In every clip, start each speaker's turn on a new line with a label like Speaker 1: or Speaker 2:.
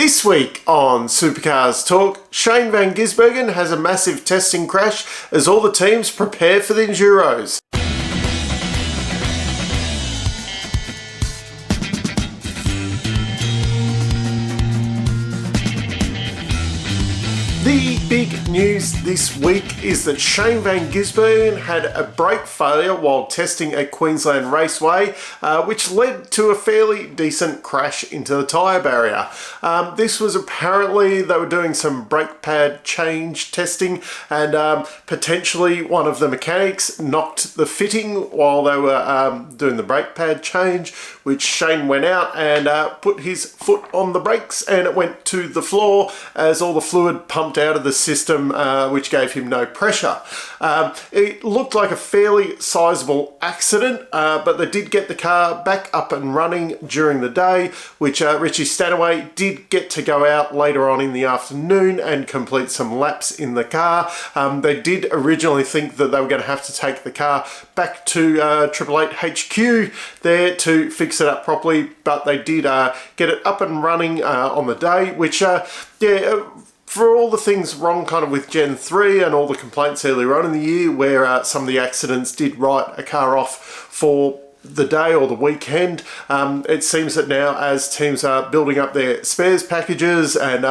Speaker 1: This week on Supercars Talk, Shane Van Gisbergen has a massive testing crash as all the teams prepare for the Enduros. The big news this week is that Shane Van Gisbergen had a brake failure while testing at Queensland Raceway, which led to a fairly decent crash into the tyre barrier. This was apparently, they were doing some brake pad change testing, and potentially one of the mechanics knocked the fitting while they were doing the brake pad change, which Shane went out and put his foot on the brakes, and it went to the floor as all the fluid pumped out of the system, which gave him no pressure. It looked like a fairly sizable accident, but they did get the car back up and running during the day, which Richie Stanaway did get to go out later on in the afternoon and complete some laps in the car. They did originally think that they were going to have to take the car back to Triple Eight HQ there to fix it up properly, but they did get it up and running on the day, which for all the things wrong kind of with Gen 3 and all the complaints earlier on in the year where some of the accidents did write a car off for the day or the weekend, it seems that now as teams are building up their spares packages and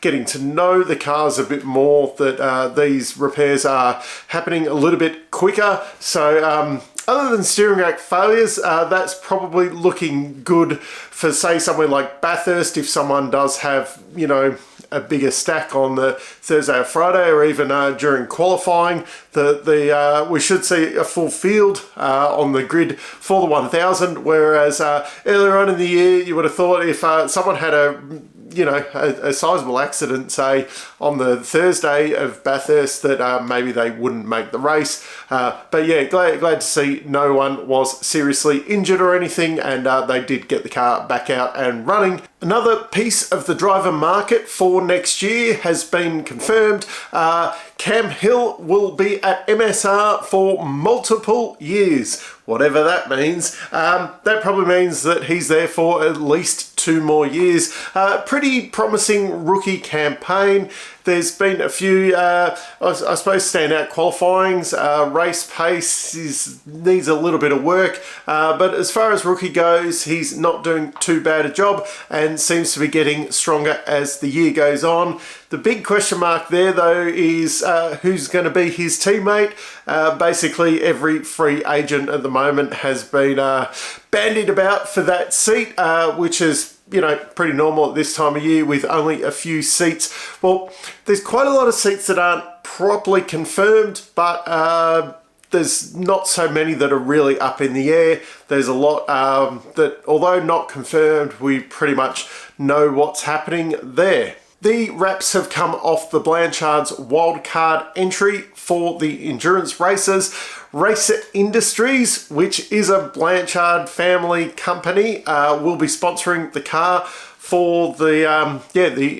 Speaker 1: getting to know the cars a bit more, that these repairs are happening a little bit quicker. So other than steering rack failures, that's probably looking good for, say, somewhere like Bathurst. If someone does have, you know, a bigger stack on the Thursday or Friday, or even during qualifying, we should see a full field on the grid for the 1000, whereas earlier on in the year you would have thought if someone had a sizable accident, say on the Thursday of Bathurst, that maybe they wouldn't make the race. But yeah, glad to see no one was seriously injured or anything, and they did get the car back out and running. Another piece of the driver market for next year has been confirmed. Cam Hill will be at MSR for multiple years, whatever that means. That probably means that he's there for at least 2 more years. Pretty promising rookie campaign. There's been a few, I suppose, standout qualifyings. Race pace needs a little bit of work, but as far as rookie goes, he's not doing too bad a job and seems to be getting stronger as the year goes on. The big question mark there, though, is who's going to be his teammate. Basically, every free agent at the moment has been bandied about for that seat, which is, you know, pretty normal at this time of year with only a few seats. Well, there's quite a lot of seats that aren't properly confirmed, but there's not so many that are really up in the air. There's a lot that, although not confirmed, we pretty much know what's happening there. The wraps have come off the Blanchard's wildcard entry for the endurance races. Racer Industries, which is a Blanchard family company, will be sponsoring the car for the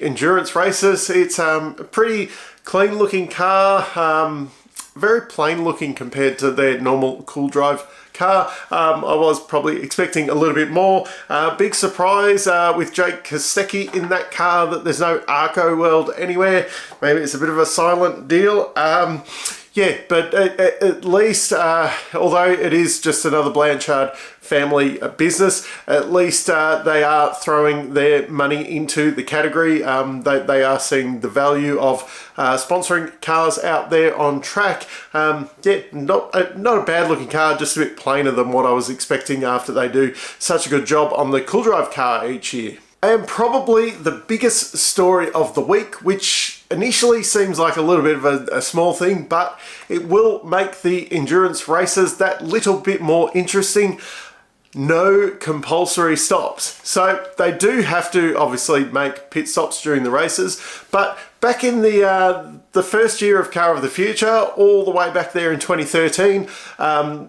Speaker 1: endurance races. It's a pretty clean looking car, very plain looking compared to their normal cool drive car. I was probably expecting a little bit more. Big surprise with Jake Kostecki in that car that there's no Arco World anywhere. Maybe it's a bit of a silent deal. Yeah, but at least, although it is just another Blanchard family business, at least they are throwing their money into the category. They are seeing the value of sponsoring cars out there on track. Yeah, not a bad looking car, just a bit plainer than what I was expecting after they do such a good job on the cool drive car each year. And probably the biggest story of the week, which initially seems like a little bit of a small thing, but it will make the endurance races that little bit more interesting. No compulsory stops. So they do have to obviously make pit stops during the races, but back in the first year of Car of the Future, all the way back there in 2013,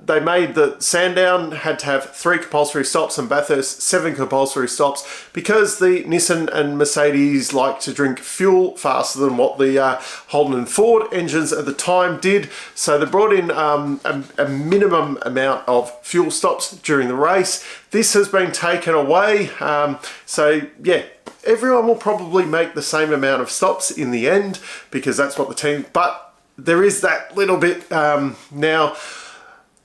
Speaker 1: they made that Sandown had to have 3 compulsory stops and Bathurst 7 compulsory stops because the Nissan and Mercedes like to drink fuel faster than what the Holden and Ford engines at the time did. So they brought in a minimum amount of fuel stops during the race. This has been taken away. So yeah, everyone will probably make the same amount of stops in the end because that's what the team, but there is that little bit now.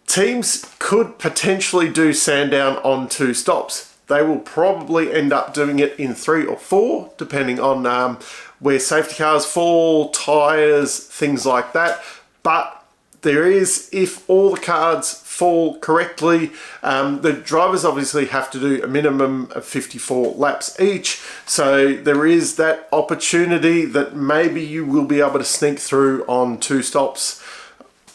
Speaker 1: Teams could potentially do Sandown on 2 stops. They will probably end up doing it in 3 or 4, depending on where safety cars fall, tyres, things like that. But there is, if all the cards fall correctly, the drivers obviously have to do a minimum of 54 laps each. So there is that opportunity that maybe you will be able to sneak through on 2 stops,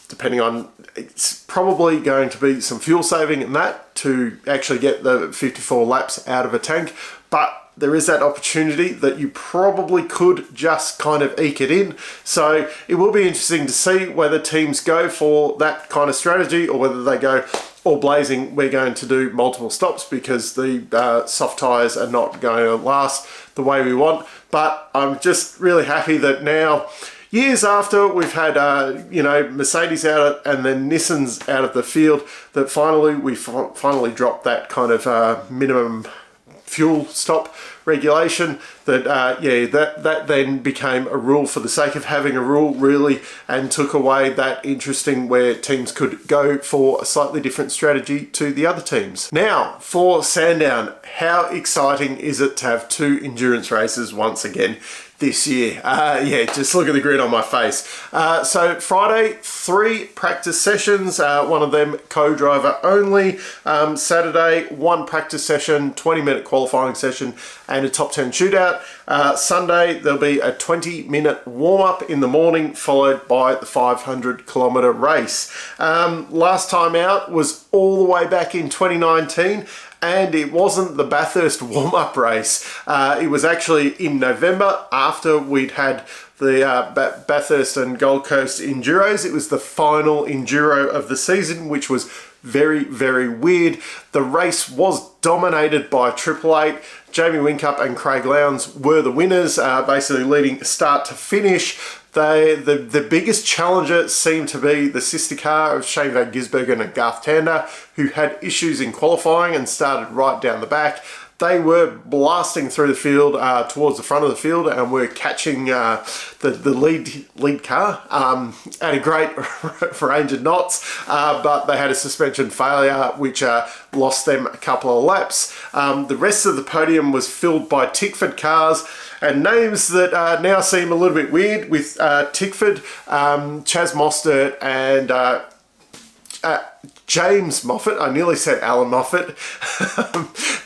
Speaker 1: depending on, it's probably going to be some fuel saving in that to actually get the 54 laps out of a tank. But there is that opportunity that you probably could just kind of eke it in. So it will be interesting to see whether teams go for that kind of strategy or whether they go all blazing, we're going to do multiple stops because the soft tyres are not going to last the way we want. But I'm just really happy that now, years after we've had, Mercedes out and then Nissan's out of the field, that finally we finally dropped that kind of minimum fuel stop regulation, that that then became a rule for the sake of having a rule, really, and took away that interesting where teams could go for a slightly different strategy to the other teams. Now for Sandown, how exciting is it to have 2 endurance races once again this year? Just look at the grin on my face. So Friday, 3 practice sessions, one of them co-driver only. Saturday, 1 practice session, 20-minute qualifying session, and a top 10 shootout. Sunday, there'll be a 20-minute warm-up in the morning, followed by the 500-kilometre race. Last time out was all the way back in 2019, and it wasn't the Bathurst warm-up race. It was actually in November after we'd had the Bathurst and Gold Coast Enduros. It was the final Enduro of the season, which was very, very weird. The race was dominated by Triple Eight. Jamie Whincup and Craig Lowndes were the winners, basically leading start to finish. The biggest challenger seemed to be the sister car of Shane Van Gisbergen and Garth Tander, who had issues in qualifying and started right down the back. They were blasting through the field towards the front of the field and were catching the lead car at a great range of knots, but they had a suspension failure which lost them a couple of laps. The rest of the podium was filled by Tickford cars, and names that now seem a little bit weird with Tickford, Chaz Mostert and James Moffat. I nearly said Alan Moffat.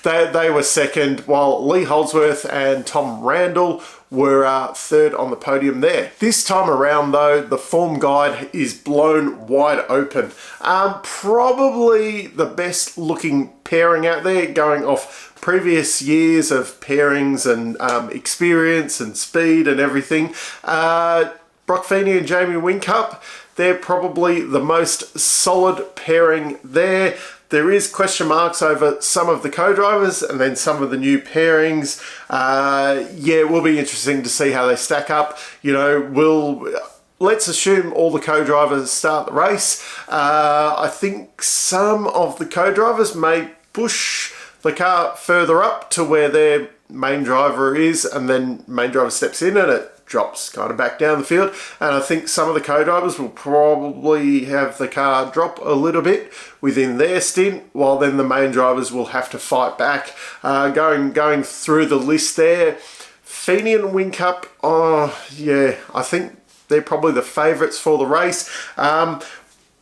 Speaker 1: They were second, while Lee Holdsworth and Tom Randall were third on the podium there. This time around though, the form guide is blown wide open. Probably the best looking pairing out there, going off previous years of pairings and experience and speed and everything. Brock Feeney and Jamie Whincup, they're probably the most solid pairing there. There is question marks over some of the co-drivers and then some of the new pairings. It will be interesting to see how they stack up. Let's assume all the co-drivers start the race. I think some of the co-drivers may push the car further up to where their main driver is, and then main driver steps in and it drops kind of back down the field. And I think some of the co-drivers will probably have the car drop a little bit within their stint, while then the main drivers will have to fight back. Going through the list there, Feeney and Whincup, I think they're probably the favourites for the race.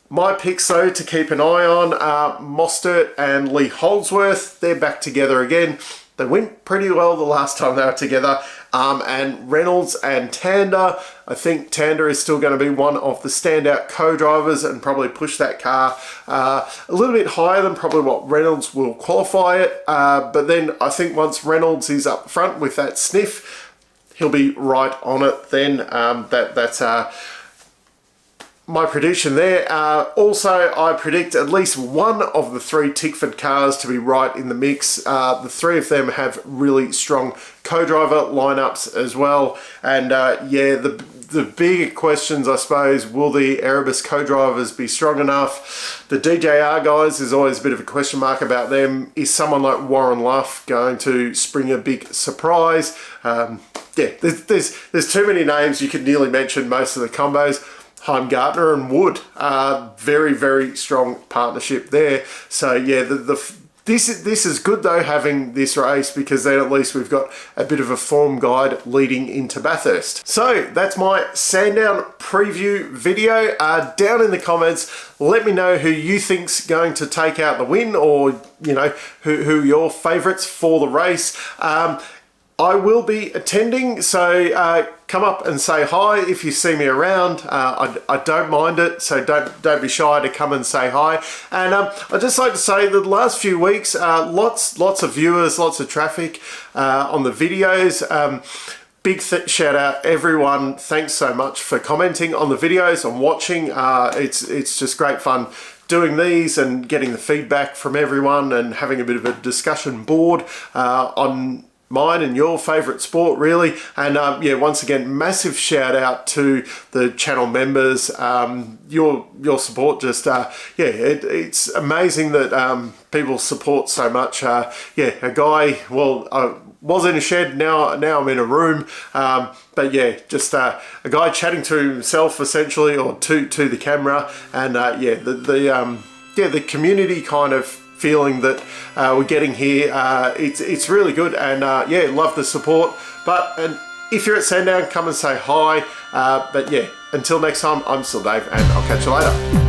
Speaker 1: My picks though to keep an eye on are Mostert and Lee Holdsworth. They're back together again. They went pretty well the last time they were together. And Reynolds and Tander. I think Tander is still going to be one of the standout co-drivers and probably push that car a little bit higher than probably what Reynolds will qualify it. But then I think once Reynolds is up front with that sniff, he'll be right on it then. my prediction there. Also, I predict at least one of the 3 Tickford cars to be right in the mix. The 3 of them have really strong co-driver lineups as well. And yeah, the bigger questions, I suppose, will the Erebus co-drivers be strong enough? The DJR guys, there's always a bit of a question mark about them. Is someone like Warren Luff going to spring a big surprise? Yeah, there's too many names. You could nearly mention most of the combos. Heimgartner and Wood, very, very strong partnership there. So yeah, this is good though, having this race, because then at least we've got a bit of a form guide leading into Bathurst. So that's my Sandown preview video. Down in the comments, let me know who you think's going to take out the win, or you know, who your favourites for the race. I will be attending, so come up and say hi if you see me around. I don't mind it, so don't be shy to come and say hi. And I'd just like to say that the last few weeks, lots of viewers, lots of traffic on the videos. Big shout out everyone. Thanks so much for commenting on the videos and watching. It's just great fun doing these and getting the feedback from everyone and having a bit of a discussion board on mine and your favorite sport, really. And yeah, once again, massive shout out to the channel members. Your support just yeah, it's amazing that people support so much. Yeah, a guy, well, I was in a shed, now I'm in a room, but yeah, just a guy chatting to himself essentially, or to the camera. And yeah, the community kind of feeling that we're getting here, it's really good. And yeah, love the support. And if you're at Sandown, come and say hi. But yeah, until next time, I'm still Dave, and I'll catch you later.